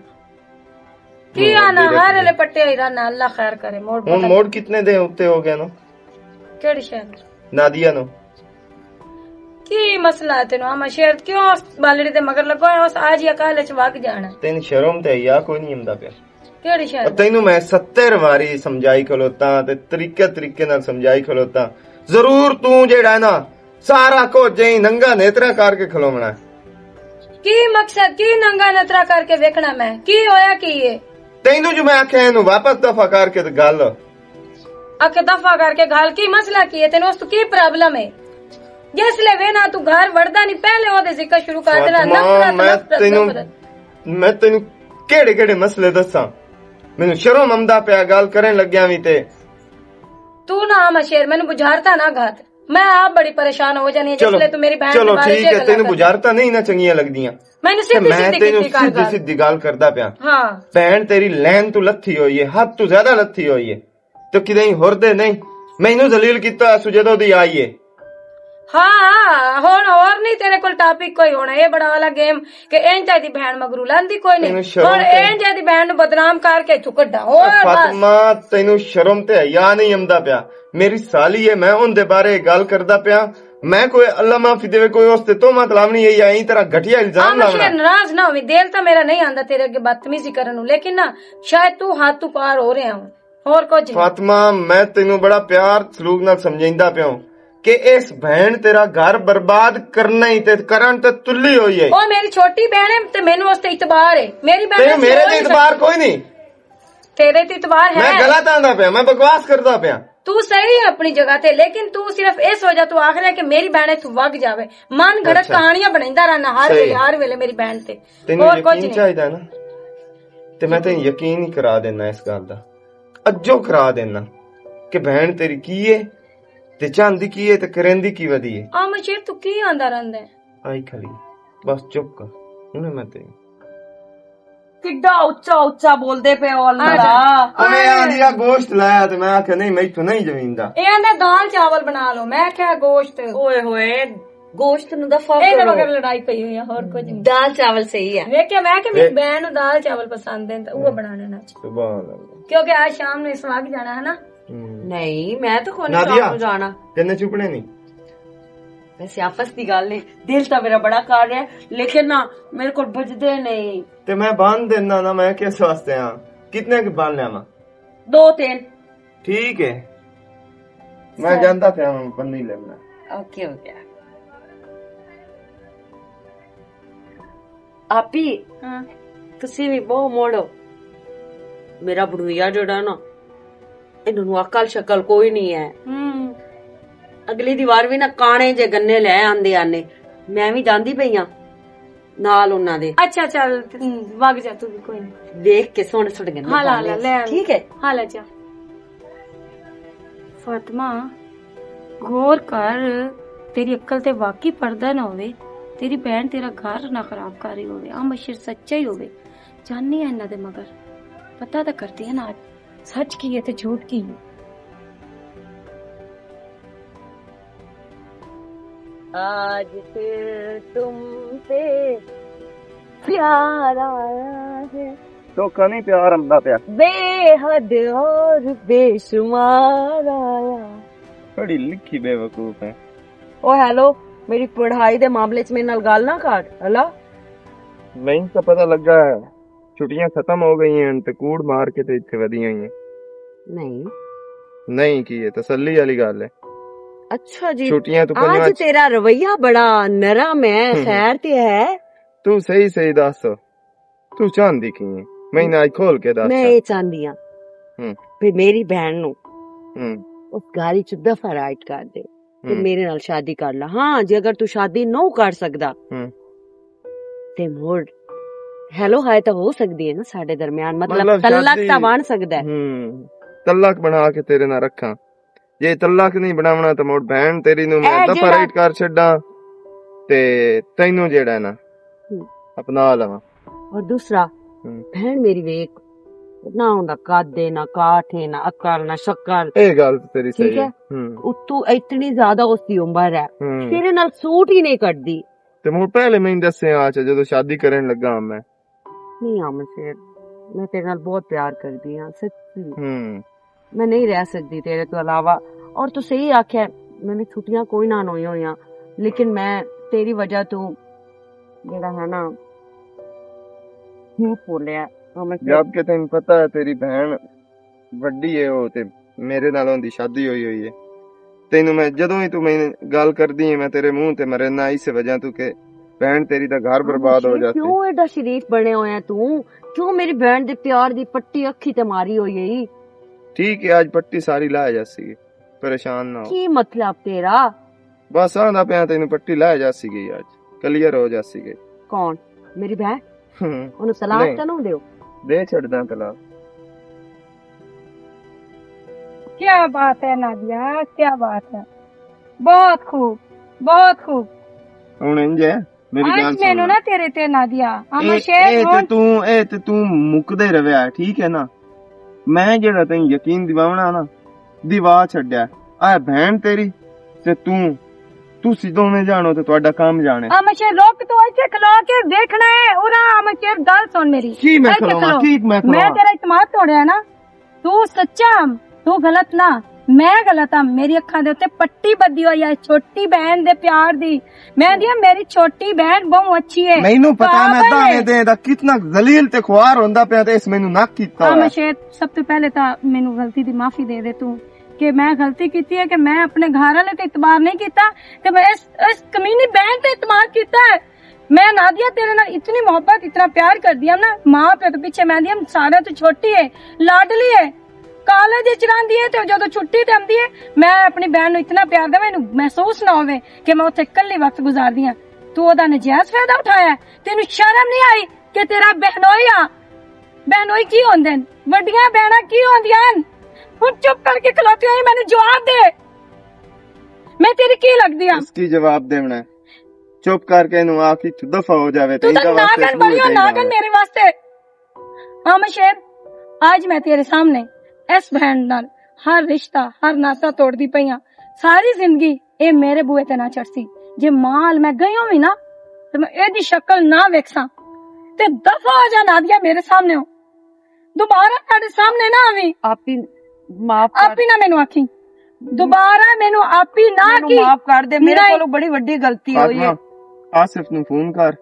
ਕੀ ਆਣਾ ਹਰ ਵੇਲੇ ਪੱਟੇ ਹੀ ਰਹਿਣਾ ਅੱਲਾ ਖੈਰ ਕਰੇ ਮੋੜ ਹੁਣ ਮੋੜ ਕਿਤਨੇ ਦੇ ਉੱਤੇ ਹੋ ਗਿਆ ਨਾ ਕਿਹੜੀ ਸ਼ਹਿਰ ਨਾਦੀਆ ਨੂੰ ਕੀ ਮਸਲਾ ਹੈ ਤੈਨੂੰ ਆਮਾ ਸ਼ੇਰ ਕਿਉਂ ਉਸ ਬਾਲੜੀ ਦੇ ਮਗਰ ਲੱਗੋ ਉਸ ਅੱਜ ਜਾਂ ਕੱਲ ਚ ਵਗ ਜਾਣਾ ਤੈਨੂੰ ਸ਼ਰਮ ਤੇ ਆ ਕੋਈ ਨਹੀਂ ਆਉਂਦਾ ਪਿਆ ਕਿਹੜੀ ਸ਼ਹਿਰ ਤੈਨੂੰ ਮੈਂ 70 ਵਾਰੀ ਸਮਝਾਈ ਖਲੋਤਾ ਤੇ ਤਰੀਕੇ ਨਾਲ ਸਮਝਾਈ ਖਲੋਤਾ ਜ਼ਰੂਰ ਤੂੰ ਜਿਹੜਾ ਨਾ ਸਾਰਾ ਕੁਝ ਜਈ ਨੰਗਾ ਨੇਤਰਾ ਕਰਕੇ ਖਲੋਵਣਾ ਕੀ ਮਕਸਦ ਕੀ ਨੰਗਾ ਨਤਰਾ ਕਰਕੇ ਵੇਖਣਾ ਮੈਂ ਕੀ ਹੋਇਆ ਕੀ ਇਹ ਤੈਨੂੰ ਜੋ ਮੈਂ ਆਖਿਆ ਇਹਨੂੰ ਵਾਪਸ ਦਫਾ ਕਰਕੇ ਤੇ ਗੱਲ ਆਕੇ ਦਫਾ ਕਰਕੇ ਗੱਲ ਕੀ ਮਸਲਾ ਕੀ ਹੈ ਤੈਨੂੰ ਉਸ ਤੋਂ ਕੀ ਪ੍ਰੋਬਲਮ ਹੈ ਜਿਸ ਲਈ ਵੇ ਨਾ ਤੂੰ ਘਰ ਵੜਦਾ ਨਹੀਂ ਪਹਿਲੇ ਉਹਦੇ ਜ਼ਿਕਰ ਸ਼ੁਰੂ ਕਰ ਦੇਣਾ ਮੈਂ ਤੈਨੂੰ ਕਿਹੜੇ ਮਸਲੇ ਦੱਸਾਂ ਮੈਨੂੰ ਸ਼ਰਮ ਆਉਂਦਾ ਪਿਆ ਗੱਲ ਕਰਨ ਲੱਗਿਆ ਵੀ ਤੇ ਤੂੰ ਨਾ ਆਮਾ ਸ਼ੇਰ ਮੈਨੂੰ ਬੁਝਾਰਤਾ ਨਾ ਘਾਤ ਮੈਂ ਆਪ ਬੜੀ ਪਰੇਸ਼ਾਨ ਹੋ ਜਾਨੀ ਜਿਸ ਲਈ ਤੂੰ ਮੇਰੀ ਭੈਣ ਚਲੋ ਠੀਕ ਹੈ ਤੈਨੂੰ ਬੁਝਾਰਤਾ ਨਹੀਂ ਨਾ ਚੰਗੀਆਂ ਲੱਗਦੀਆਂ ਮੈਨੂੰ ਸਿੱਧੀ ਗੱਲ ਕਰਦਾ ਪਿਆ ਹਾਂ ਭੈਣ ਤੇਰੀ ਲੈਣ ਤੂੰ ਲੱਥੀ ਹੋਈ ਹੈ ਹੱਦ ਤੋਂ ਜ਼ਿਆਦਾ ਲੱਥੀ ਹੋਈ ਹੈ ਤੇ ਕਿਤੇ ਹੋਰਦੇ ਨਹੀਂ ਮੈਨੂੰ ਜ਼ਲੀਲ ਕੀਤਾ ਜਦੋਂ ਦੀ ਆਈ ਹੈ ਹਾਂ ਹੁਣ ਹੋਰ ਨਹੀਂ ਤੇਰੇ ਕੋਲ ਟਾਪਿਕ ਕੋਈ ਹੋਣਾ ਇਹ ਬੜਾ ਵਾਲਾ ਗੇਮ ਕਿ ਇੰਜ ਦੀ ਭੈਣ ਮਗਰੂ ਲਾਂਦੀ ਕੋਈ ਨਹੀਂ ਹੁਣ ਇੰਜ ਦੀ ਭੈਣ ਨੂੰ ਬਦਨਾਮ ਕਰਕੇ ਤੂੰ ਕੱਢਾ ਹੋਰ ਫਾਤਮਾ ਤੈਨੂੰ ਸ਼ਰਮ ਤੇ ਹਯਾ ਨਹੀਂ ਆਉਂਦਾ ਪਿਆ ਮੇਰੀ ਸਾਲੀ ਹੈ ਮੈਂ ਉਹਦੇ ਬਾਰੇ ਗੱਲ ਕਰਦਾ ਪਿਆ ਮੈਂ ਕੋਈ ਅੱਲਾ ਮਾਫੀ ਦੇਵੇ ਕੋਈ ਉਸ ਤੇ ਤੋਮਤ ਲਾਵਣੀ ਹੈ ਐਂ ਤਰ੍ਹਾਂ ਘਟਿਆ ਇਲਜ਼ਾਮ ਲਾਉਣਾ ਨਾਰਾਜ਼ ਨਾ ਹੋਵੇਂ ਦਿਲ ਤਾਂ ਮੇਰਾ ਨਹੀਂ ਆਂਦਾ ਤੇਰੇ ਅੱਗੇ ਬਦਤਮੀਜ਼ੀ ਕਰਨ ਨੂੰ ਲੇਕਿਨ ਨਾ ਸ਼ਾਇਦ ਤੂੰ ਹੱਥ ਤੋਂ ਪਾਰ ਹੋ ਰਿਹਾ ਹਾਂ ਹੋਰ ਕੁਝ ਫਾਤਮਾ ਮੈਂ ਤੈਨੂੰ ਬੜਾ ਪਿਆਰ ਸਲੂਕ ਨਾਲ ਸਮਝਾਉਂਦਾ ਪਿਆ ਕਿ ਇਸ ਭੈਣ ਤੇਰਾ ਘਰ ਬਰਬਾਦ ਕਰਨਾ ਹੀ ਤੇ ਕਰਨ ਤੇ ਤੁੱਲੀ ਹੋਈ ਹੈ ਉਹ ਮੇਰੀ ਛੋਟੀ ਭੈਣ ਹੈ ਤੇ ਮੈਨੂੰ ਉਸ ਤੇ ਇਤਬਾਰ ਹੈ ਮੇਰੀ ਭੈਣ ਤੇ ਮੇਰੇ ਤੇ ਇਤਬਾਰ ਕੋਈ ਨਹੀਂ ਤੇਰੇ ਤੇ ਇਤਬਾਰ ਹੈ ਮੈਂ ਗਲਤ ਆਂਦਾ ਪਿਆ ਮੈਂ ਬਕਵਾਸ ਕਰਦਾ ਪਿਆ ਤੂੰ ਸਹੀ ਹੈ ਆਪਣੀ ਜਗ੍ਹਾ ਤੇ ਲੇਕਿਨ ਤੂੰ ਸਿਰਫ ਇਸ ਵਜ੍ਹਾ ਤੋਂ ਆਖ ਰਿਹਾ ਕਿ ਮੇਰੀ ਭੈਣ ਤੂੰ ਵਗ ਜਾਵੇ ਮਨ ਘੜਤ ਕਹਾਣੀਆਂ ਬਣਾਉਂਦਾ ਰਹਿਣਾ ਹਰ ਵੇਲੇ ਮੇਰੀ ਭੈਣ ਤੇ ਤੈਨੂੰ ਯਕੀਨ ਚਾਹੀਦਾ ਨਾ ਤੇ ਮੈਂ ਤੈਨੂੰ ਯਕੀਨ ਹੀ ਕਰਾ ਦੇਣਾ ਇਸ ਗੱਲ ਦਾ ਅੱਜੋ ਕਰਾ ਦੇਣਾ ਕਿ ਭੈਣ ਤੇਰੀ ਕੀ ਹੈ ਤੇ ਚਾਂਦੀ ਕੀ ਹੈ ਤੇ ਕਰੇਂਦੀ ਕੀ ਵਧੀ ਹੈ ਆ ਮਸ਼ੀਰ ਤੂੰ ਕੀ ਆਂਦਾ ਰਹਿੰਦਾ ਆਈ ਖਲੀ ਬਸ ਚੁੱਪ ਕਰ ਹੁਣੇ ਮੈਂ ਤੇ ਕਿੱਡਾ ਉੱਚਾ ਬੋਲਦੇ ਪਏ ਹੋ ਅੱਲਾ ਅਮੇ ਆਂਦੀਆ ਗੋਸ਼ਤ ਲਾਇਆ ਤੇ ਮੈਂ ਆਖਿਆ ਨਹੀਂ ਮੈਥੋਂ ਨਹੀਂ ਜਵੀਂਦਾ ਇਹ ਆਂਦੇ ਦਾਲ ਚਾਵਲ ਬਣਾ ਲਓ ਮੈਂ ਕਿਹਾ ਗੋਸ਼ਤ ਓਏ ਹੋਏ ਗੋਸ਼ਤ ਨੂੰ ਦਫਾ ਇਹਦੇ ਕਰੋ। ਮਗਰ ਲੜਾਈ ਪਈ ਹੋਈ ਆ, ਹੋਰ ਕੁਝ ਨਹੀਂ। ਦਾਲ ਚਾਵਲ ਸਹੀ ਹੈ। ਵੇਖਿਆ ਮੈਂ ਕਿ ਮੇਰੀ ਬहन ਨੂੰ ਦਾਲ ਚਾਵਲ ਪਸੰਦ ਹੈ ਤਾਂ ਉਹ ਬਣਾ ਲੈਣਾ ਸੁਭਾਨ ਅੱਲਾਹ। ਕਿਉਂਕਿ ਅੱਜ ਸ਼ਾਮ ਨੂੰ ਇਸ ਵਕਤ ਜਾਣਾ ਹੈ ਨਾ। ਨਹੀਂ ਮੈਂ ਤਾਂ ਕੋਈ ਨਾਦੀਆ। ਸ਼ਾਮ ਨੂੰ ਜਾਣਾ। ਕਿੰਨੇ ਚੁਪਣੇ ਨਹੀਂ ਵੈਸੇ ਆਪਸ ਦੀ ਗੱਲ ਨਹੀਂ, ਦਿਲ ਤਾਂ ਮੇਰਾ ਬੜਾ ਕਰ ਰਿਹਾ ਲੇਕਿਨ ਨਾ ਮੇਰੇ ਕੋਲ ਬਜਦੇ ਨਹੀਂ। ਤੇ ਮੈਂ ਬੰਨ ਦੇਣਾ ਨਾ, ਮੈਂ ਕਿਸ ਵਾਸਤੇ ਆ? ਕਿਤਨੇ ਕੇ ਬੰਨ ਲਿਆਵਾਂ? 2-3। ਠੀਕ ਹੈ, ਮੈਂ ਜਾਂਦਾ ਪਿਆ ਹਾਂ ਬੰਨੀ ਲੈਣਾ। ਓਕੇ ਹੋ ਗਿਆ। ਆਪੀ ਹਾਂ ਤੁਸੀਂ ਵੀ ਬਹੁਤ ਮੋੜੋ। ਮੇਰਾ ਬੜੂਆ ਜਿਹੜਾ ਨਾ, ਇਹਨੂੰ ਅਕਲ ਸ਼ਕਲ ਕੋਈ ਨਹੀਂ ਹੈ। ਅਗਲੀ ਦੀ ਵਾਰ ਵੀ ਨਾ ਕਾਣੇ ਜੇ ਗੰਨੇ ਲੈ ਆਂਦੇ ਆਨੇ, ਮੈਂ ਵੀ ਜਾਂਦੀ ਪਈ ਆ ਨਾਲ ਉਹਨਾਂ ਦੇ। ਅੱਛਾ ਚੱਲ ਵਗ ਜਾ ਤੂੰ ਵੀ, ਕੋਈ ਨਹੀਂ। ਦੇਖ ਕੇ ਸੋਹਣੇ ਸੋਹਣੇ ਗੰਨੇ ਹਾਂ ਲਾ ਪਾਉਣੇ। ਲੈ ਠੀਕ ਹੈ। ਹਾਂ ਲੈ ਜਾ। ਫਾਤਮਾ ਗੌਰ ਕਰ, ਤੇਰੀ ਅਕਲ ਤੇ ਵਾਕਈ ਪਰਦਾ ਨਾ ਹੋਵੇ, ਤੇਰੀ ਭੈਣ ਤੇਰਾ ਘਰ ਨਾ ਖਰਾਬ ਕਰ ਰਹੀ ਹੋਵੇ, ਆ ਮਸ਼ੀਰ ਸੱਚਾ ਹੀ ਹੋਵੇ। ਜਾਨੀ ਆ ਇਹਨਾਂ ਦੇ ਮਗਰ, ਪਤਾ ਤਾਂ ਕਰਦੀ ਹੈ ਨਾ ਸੱਚ ਕੀ ਹੈ ਤੇ ਝੂਠ ਕੀ ਹੈ। आज फिर तुम पे प्यार आया है, ਧੋਖਾ ਨਹੀਂ, ਪਿਆਰ ਆਂਦਾ ਪਿਆ। बेहद और बेशुमार आया। ਬੜੀ ਲਿਖੀ ਬੇਵਕੂਫ ਹੈ। ओ हेलो, मेरी पढ़ाई दे मामले च मेरे नाल गल ना कर। हला ਮੈਨੂੰ ਤਾਂ ਪਤਾ ਲੱਗਾ ਹੈ ਛੁੱਟੀਆਂ ਖਤਮ ਹੋ ਗਈਆਂ ਤੇ ਕੂੜ ਮਾਰ ਕੇ ਤੇ ਇੱਥੇ ਵਧੀਆਂ ਹੀ नहीं। ਨਹੀਂ ਕੀ ਹੈ, ਤਸੱਲੀ ਵਾਲੀ ਗੱਲ ਹੈ। अच्छा जी, ਛੁੱਟੀਆਂ ਤੂੰ आज तेरा रवैया बड़ा नरम है। खैर ते है, ਤੂੰ ਸਹੀ ਸਹੀ ਦੱਸ, ਤੂੰ ਚਾਹੁੰਦੀ ਕੀ ਹੈ? ਮੈਨੂੰ ਅੱਜ ਖੋਲ ਕੇ ਦੱਸ। मैं ये चाहती हाँ हम्म। फिर मेरी बहन नु ਹੂੰ उस गाड़ी च दफा राइट कर दे ते मेरे नाल शादी कर ला। हाँ जे अगर तू शादी नहीं कर सकदा ਹੂੰ ते मोड़ हेलो हाय तो हो सकदी है ना साडे दरमियान, मतलब मतलब तलाक शादी- ता बन सकदा है। ਤਲਾਕ ਬਣਾ ਕੇ ਤੇਰੇ ਨਾਲ ਰੱਖਾਂ। ਜੇ ਤਲਾਕ ਨਹੀਂ ਬਣਾਉਣਾ ਤਾਂ ਮੋੜ ਭੈਣ ਤੇਰੀ ਨੂੰ ਮੈਂ ਇਹ ਦਫਾ ਜਿਹੜਾ- ਰਾਈਟ ਕਰ ਛੱਡਾਂ ਤੇ ਤੈਨੂੰ ਜਿਹੜਾ ਨਾ ਅਪਣਾ ਲਵਾਂ। और दूसरा हम्म। बहन मेरी वेख ना होंदा कादे ना काठे ना अकल ना शक्ल, ਇਹ ਗੱਲ ਤਾਂ ਤੇਰੀ ठीक ਸਹੀ है। ਹੈ। उतू इतनी ज्यादा उसकी उम्र है, ਹੂੰ तेरे नाल सूट ही नहीं करदी। ਤੇ ਮੋੜ ਪਹਿਲੇ ਮੈਨੂੰ ਦੱਸਿਆ ਅੱਜ ਜਦੋਂ ਸ਼ਾਦੀ ਕਰਨ ਲੱਗਾ ਮੈਂ। नहीं आमद शेर, मैं तेरे नाल बहुत प्यार करदी हां सच्ची। ਹੂੰ मैं नहीं रह सकती तेरे तो अलावा। और तू सही आख्या, मैंने छुट्टियां कोई ना होई होया, लेकिन मैं तेरी वजह तो जेड़ा है ना झूठ बोलिया। ਜਦ ਕਿ ਤੈਨੂੰ ਪਤਾ ਹੈ ਤੇਰੀ ਭੈਣ ਵੱਡੀ ਹੈ ਉਹ ਤੇ ਮੇਰੇ ਨਾਲ ਉਹਦੀ ਸ਼ਾਦੀ ਹੋਈ ਹੈ। ਤੈਨੂੰ ਮੈਂ ਜਦੋਂ ਹੀ ਤੂੰ ਮੈਨੂੰ ਗੱਲ ਕਰਦੀ ਹੈ ਮੈਂ ਤੇਰੇ ਮੂੰਹ ਤੇ ਮਰੇ ਨਾ ਇਸੇ ਵਜ੍ਹਾ ਤੂੰ ਕਿ ਭੈਣ ਤੇਰੀ ਦਾ ਘਰ ਬਰਬਾਦ ਹੋ ਜਾਤੀ। क्यों एडा शरीफ बने होया तू? क्यों मेरी बहन दे प्यार दी पट्टी अखी ते मारी होई है? ਠੀਕ ਹੈ ਅੱਜ ਪੱਟੀ ਸਾਰੀ ਲਾਇਆ ਜਾਸੀ, ਪਰੇਸ਼ਾਨ ਨਾ ਹੋ। की मतलब तेरा? ਬਸ ਆਂਦਾ ਪਿਆ ਤੈਨੂੰ ਪੱਟੀ ਲਾਇਆ ਜਾਸੀ ਗਈ, ਅੱਜ ਕਲੀਅਰ ਹੋ ਜਾਸੀ ਗਈ। कौन? मेरी बहन? ਹੂੰ ओनु सलाम नहीं। तो ना दियो। ਦੇ ਛੱਡਦਾ ਤਲਾਕ। क्या बात है नादिया, क्या बात है, बहुत खूब बहुत खूब। ਹੁਣ ਇੰਜ ਹੈ ਮੇਰੀ ਗੱਲ आज मैनू ਸੁਣ। ना तेरे ते नादिया अमर ਇਹ शेर ਤੇ ਤੂੰ ਮੁੱਕਦੇ ਰਵਿਆ, ਠੀਕ ਹੈ ਨਾ। ਮੈਂ ਜਿਹੜਾ ਤੈਨੂੰ ਯਕੀਨ ਦਿਵਾਉਣਾ ਨਾ ਦਿਵਾ ਛੱਡਿਆ। ਆ ਭੈਣ ਤੇਰੀ ਤੇ ਤੁਸੀਂ ਦੋਵੇਂ ਜਾਣੋ ਤੇ ਤੁਹਾਡਾ ਕੰਮ ਜਾਣੇ। अमर शेर रोक, तू ऐसे खलो के देखना है। उरा अमर शेर गल सुन मेरी। की मैं ऐसे खलोवां? खलो। ठीक मैं खलोवां। मैं तेरा इत्मीनान तोड़िया ना, तू सच्चा तू गलत ना, मैं गलत हाँ। मेरी अखा दे उत्ते पट्टी बद्दी हुई है छोटी बहन दे प्यार दी। मैं दिया मेरी छोटी बहन बहुत अच्छी है। ਮੈਨੂੰ ਪਤਾ ਮੈਂ पागल ਦਾਣੇ है। ਦੇ ਦਾ ਕਿਤਨਾ ਜ਼ਲੀਲ ਤੇ ਖੁਆਰ ਹੁੰਦਾ ਪਿਆ ਤੇ ਇਸ ਮੈਨੂੰ ਨਾ ਕੀਤਾ अमर ਹੋਇਆ। शेर सब तो पहले तो मैनू गलती दी माफी दे दे तू, कि मैं गलती की है कि मैं अपने घर वाले ते इतबार नहीं किया, ते मैं इस कमीनी बहन ते इतबार किया है। मैं नादिया तेरे नाल इतनी मोहब्बत इतना प्यार कर दिया ना, माँ प्यो के पीछे मैं दिया सारे तो छोटी है लाडली है, कॉलेज चलांदी है, ते जदों छुट्टी ते आंदी है मैं अपनी बहन नू इतना प्यार दे मैनू महसूस ना होवे कि मैं उत्थे इकल्ली वक्त गुजारदी हां। तू ओदा नजायज फायदा उठाया, तेनू शर्म नहीं आई कि तेरा बहनोई आ? बहनोई की होंदे न? वड्डियां बहना की होंदियां न? हुण चुप करके खलोती हुई, मैंने जवाब दे, मैं तेरी की लगदी हां? इसकी जवाब देना है। चुप करके इन्हू आखी दफा हो जावे तू तो नागन बड़ी हो, नागन मेरे वास्ते। हाँ शेर, आज मैं तेरे सामने इस बहन नाल हर रिश्ता हर नाता तोड़दी पई हां। सारी जिंदगी ए मेरे बूए ते ना चढ़सी, ਜੇ ਮਾਲ ਮੈਂ ਗਈ ਹੋਵੀ ਨਾ ਤੇ ਮੈਂ ਇਹਦੀ ਸ਼ਕਲ ਨਾ ਵੇਖਾਂ ਤੇ ਦਫਾ ਹੋ ਜਾ ਨਾਦੀਆ ਮੇਰੇ ਸਾਹਮਣੇ ਦੁਬਾਰਾ ਤੁਹਾਡੇ ਸਾਹਮਣੇ ਨਾ ਆਵੀਂ। ਆਪੀ ਮਾਫ ਕਰ ਆਪੀ ਨਾ ਮੈਨੂੰ ਆਖੀ ਦੁਬਾਰਾ ਮੈਨੂੰ ਆਪੀ ਨਾ ਕੀ ਮਾਫ ਕਰ ਦੇ ਮੇਰੇ ਨਹੀਂ। ਕੋਲੋਂ ਬੜੀ ਵੱਡੀ ਗਲਤੀ ਹੋਈ ਹੈ। ਫਾਤਮਾ ਆਸਿਫ ਨੂੰ ਫੋਨ ਕਰ,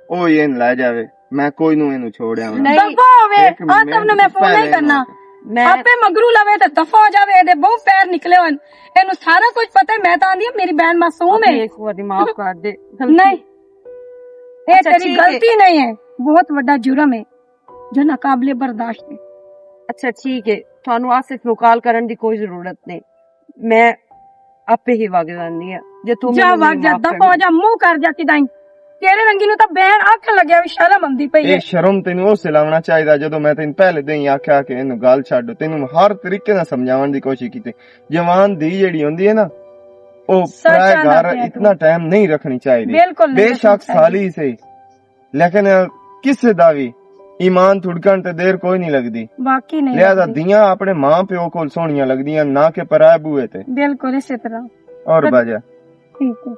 ਉਹ ਇਹਨ ਲੈ ਜਾਵੇ, ਮੈਂ ਕੋਈ ਨੂੰ ਇਹਨੂੰ ਛੋੜਿਆ ਨਹੀਂ। ਦਫਾ ਹੋਵੇ ਆਤਮ ਨੂੰ ਮੈਂ ਫੋਨ ਨਹੀਂ ਕਰਨਾ। ਮੈਂ ਆਪੇ ਮਗਰੂ ਲਵੇ ਤੇ ਦਫਾ ਹੋ ਜਾਵੇ। ਇਹਦੇ ਬਹੁਤ ਪੈਰ ਨਿਕਲੇ ਹੋਣ, ਇਹਨੂੰ ਸਾਰਾ ਕੁਝ ਪਤਾ ਹੈ। ਮੈਂ ਤਾਂ ਆਂਦੀ ਮੇਰੀ ਬਹਿਨ ਮਾਸੂਮ ਹੈ। ਇੱਕ ਵਾਰੀ ਮਾਫ ਕਰ ਦੇ। ਨਹੀਂ ਇਹ ਅੱਛਾ, ਤੇਰੀ ਠੀਕ ਹੈ। ਗਲਤੀ ਨਹੀਂ ਹੈ, ਬਹੁਤ ਵੱਡਾ ਜੁਰਮ ਹੈ ਜੋ ਨਾਕਾਬਲੇ ਬਰਦਾਸ਼ਤ ਹੈ। ਅੱਛਾ ਠੀਕ ਹੈ, ਤੁਹਾਨੂੰ ਆਸਿਫ ਨੂੰ ਕਾਲ ਕਰਨ ਦੀ ਕੋਈ ਜ਼ਰੂਰਤ ਨਹੀਂ, ਮੈਂ ਆਪੇ ਹੀ ਵਗ ਜਾਂਦੀ ਆ। ਜੇ ਤੂੰ ਜਾ ਮੈਨੂੰ ਵਗ ਜਾ ਮਾਫ਼ ਦਫਾ ਹੋ ਜਾ, ਮੂੰਹ ਕਰ ਜਾ ਕਿਦਾਂ ਤੇਰੇ ਰੰਗੀ ਨੂੰ ਤਾਂ ਬਹਿਣ ਆਖਣ ਲੱਗਿਆ ਵੀ ਸ਼ਰਮ ਆਉਂਦੀ ਪਈ ਹੈ। ਇਹ ਸ਼ਰਮ ਤੈਨੂੰ ਉਸ ਲਾਉਣਾ ਚਾਹੀਦਾ ਜਦੋਂ ਮੈਂ ਤੈਨੂੰ ਪਹਿਲੇ ਦਿਨ ਹੀ ਆਖਿਆ ਕਿ ਇਹਨੂੰ ਗੱਲ ਛੱਡ। ਤੈਨੂੰ ਹਰ ਤਰੀਕੇ ਨਾਲ ਸਮਝਾਉਣ ਦੀ ਕੋਸ਼ਿਸ਼ ਕੀਤੀ। ਜਵਾਨ ਦੀ ਜਿਹੜੀ ਹੁੰਦੀ ਹੈ ਨਾ ਉਹ ਸੱਚ ਪਰਾਏ ਆਂਦਾ ਘਰ ਪਿਆ ਇਤਨਾ ਟਾਈਮ ਨਹੀਂ ਰੱਖਣੀ ਚਾਹੀਦੀ। ਬਿਲਕੁਲ ਨਹੀਂ ਬੇਸ਼ੱਕ ਰੱਖਣੀ ਸਾਲੀ ਸਹੀ, ਲੇਕਿਨ ਕਿਸੇ ਦਾ ਵੀ ਈਮਾਨ ਥੁੜਕਣ ਤੇ ਦੇਰ ਕੋਈ ਨਹੀਂ ਲੱਗਦੀ। ਬਾਕੀ ਨਹੀਂ ਲਿਹਾਜ਼ਾ ਲੱਗਦੀ। ਦੀਆਂ ਆਪਣੇ ਮਾਂ ਪਿਓ ਕੋਲ ਸੋਹਣੀਆਂ ਲੱਗਦੀਆਂ, ਨਾ ਕਿ ਪਰਾਏ ਬੂਏ ਤੇ। ਬਿਲਕੁਲ ਇਸੇ ਤਰ੍ਹਾਂ ਔਰ ਬਾਜਾ ਠੀਕ ਹੈ।